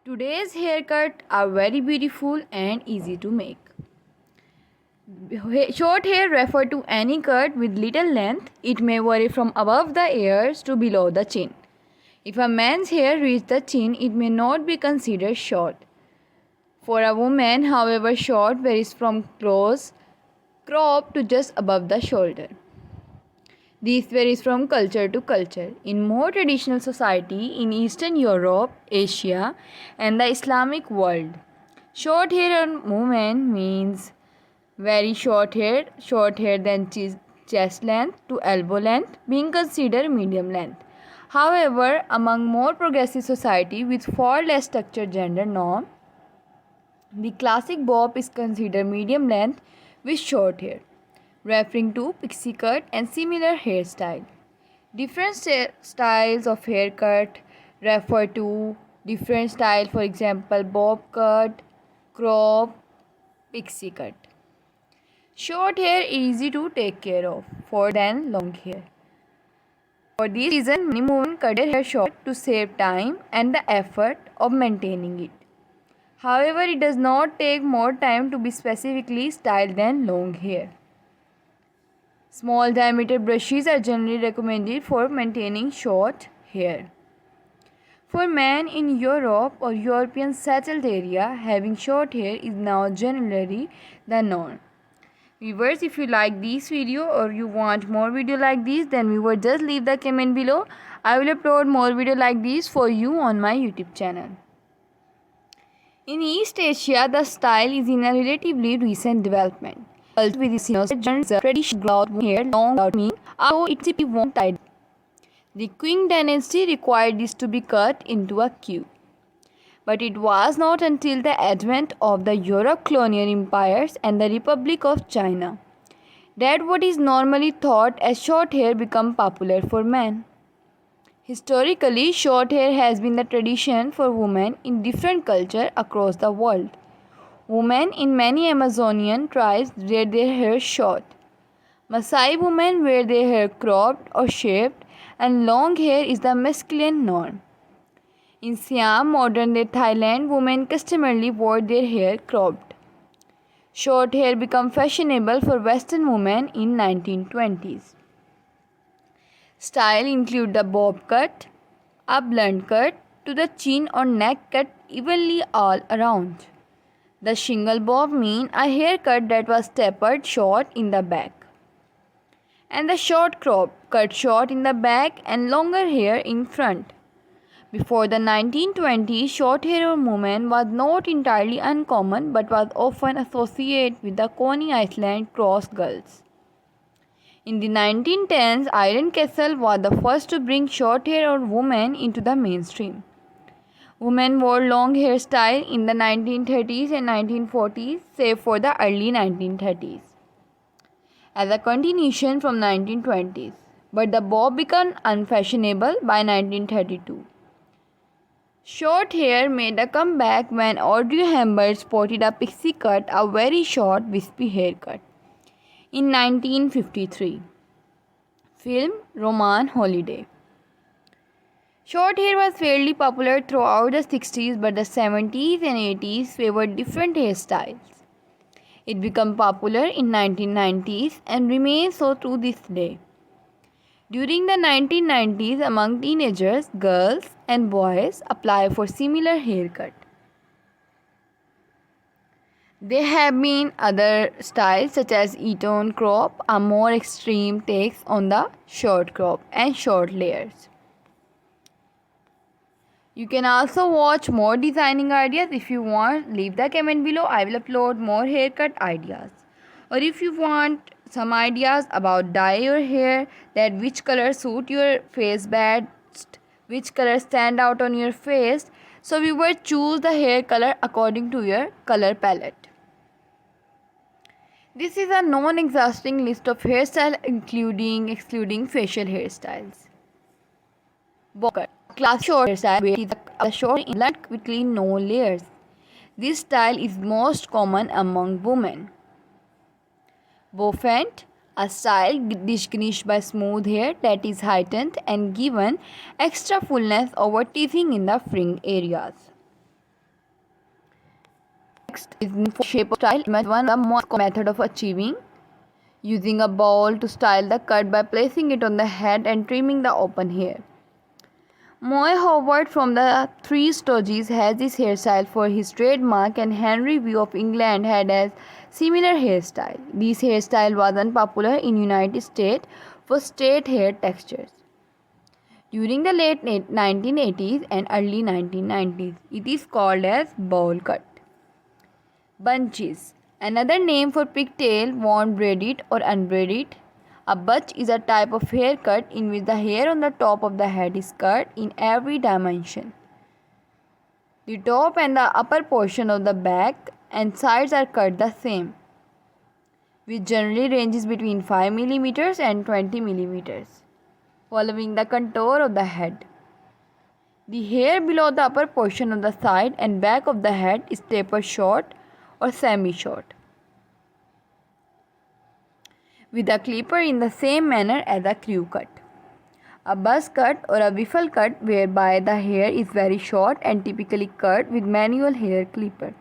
Today's haircut are very beautiful and easy to make. Short hair refer to any cut with little length. It may vary from above the ears to below the chin. If a man's hair reaches the chin, it may not be considered short. For a woman, however, short varies from close crop to just above the shoulder. This varies from culture to culture. In more traditional society in Eastern Europe, Asia, and the Islamic world, short hair on women means very short hair than chest length to elbow length, being considered medium length. However, among more progressive society with far less structured gender norm, the classic bob is considered medium length with short hair, referring to pixie cut and similar hairstyle. Different styles of haircut refer to different style, for example, bob cut, crop, pixie cut. Short hair is easy to take care of for than long hair. For this reason, many women cut their hair short to save time and the effort of maintaining it. However, it does not take more time to be specifically styled than long hair. Small diameter brushes are generally recommended for maintaining short hair. For men in Europe or European settled area, having short hair is now generally the norm. Viewers, if you like this video or you want more video like this, then viewers just leave the comment below. I will upload more video like this for you on my YouTube channel. In East Asia, the style is in a relatively recent development. Also, with this traditional hair long without me, although it won't tied. The Qing dynasty required this to be cut into a queue. But it was not until the advent of the Europe colonial empires and the Republic of China that what is normally thought as short hair became popular for men. Historically, short hair has been the tradition for women in different cultures across the world. Women in many Amazonian tribes wear their hair short. Maasai women wear their hair cropped or shaved, and long hair is the masculine norm. In Siam, modern-day Thailand, women customarily wore their hair cropped. Short hair became fashionable for Western women in 1920s. Style include the bob cut, a blunt cut to the chin or neck cut evenly all around. The shingle bob mean a haircut that was tapered short in the back. And the short crop cut short in the back and longer hair in front. Before the 1920s, short hair on women was not entirely uncommon but was often associated with the Coney Island cross girls. In the 1910s, Irene Castle was the first to bring short hair on women into the mainstream. Women wore long hairstyle in the 1930s and 1940s, save for the early 1930s, as a continuation from 1920s. But the bob became unfashionable by 1932. Short hair made a comeback when Audrey Hepburn sported a pixie cut, a very short, wispy haircut, in 1953. Film Roman Holiday. Short hair was fairly popular throughout the 60s, but the 70s and 80s favored different hairstyles. It became popular in 1990s and remains so to this day. During the 1990s, among teenagers, girls and boys apply for similar haircut. There have been other styles such as Eton crop, a more extreme takes on the short crop and short layers. You can also watch more designing ideas. If you want, leave the comment below. I will upload more haircut ideas. Or if you want some ideas about dye your hair, that which color suit your face best, which color stand out on your face, so we will choose the hair color according to your color palette. This is a non-exhausting list of hairstyles excluding facial hairstyles. Bob cut. Classic short hairstyle where the short blunt quickly no layers. This style is most common among women. Bouffant, a style distinguished by smooth hair that is heightened and given extra fullness over teething in the fringe areas. Next is shape of style. One the most common method of achieving using a ball to style the cut by placing it on the head and trimming the open hair. Moy Howard from the Three Stooges has this hairstyle for his trademark, and Henry V of England had a similar hairstyle. This hairstyle was unpopular in United States for straight hair textures. During the late 1980s and early 1990s, it is called as bowl cut. Bunches. Another name for pigtail worn braided or unbraided. A bunch is a type of haircut in which the hair on the top of the head is cut in every dimension. The top and the upper portion of the back and sides are cut the same, which generally ranges between 5 mm and 20 mm, following the contour of the head. The hair below the upper portion of the side and back of the head is tapered short or semi-short, with a clipper in the same manner as a crew cut. A buzz cut or a wiffle cut, whereby the hair is very short and typically cut with manual hair clipper.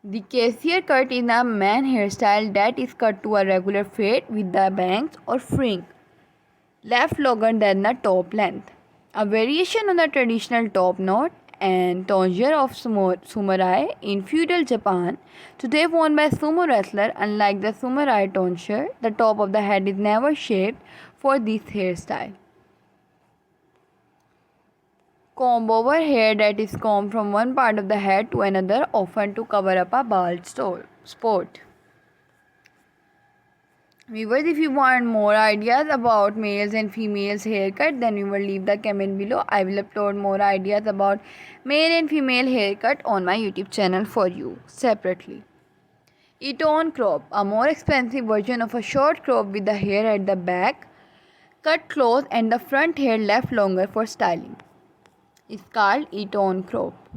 The Cassier cut is a man hairstyle that is cut to a regular fade with the bangs or fringe left longer than the top length. A variation on the traditional top knot and tonsure of samurai in feudal Japan, today worn by sumo wrestler. Unlike the samurai tonsure, the top of the head is never shaved for this hairstyle. Comb over hair that is combed from one part of the head to another, often to cover up a bald spot. Viewers, if you want more ideas about males and females haircut, then we will leave the comment below. I will upload more ideas about male and female haircut on my YouTube channel for you separately. Eton crop, a more expensive version of a short crop with the hair at the back cut close and the front hair left longer for styling, is called Eton crop.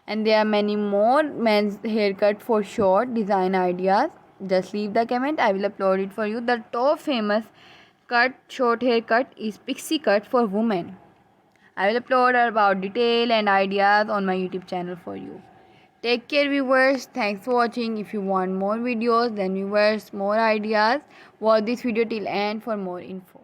And there are many more men's haircut for short design ideas. Just leave the comment, I will upload it for you. The top famous short haircut is pixie cut for women. I will upload about detail and ideas on my YouTube channel for you. Take care viewers, thanks for watching. If you want more videos, then viewers, more ideas, watch this video till end for more info.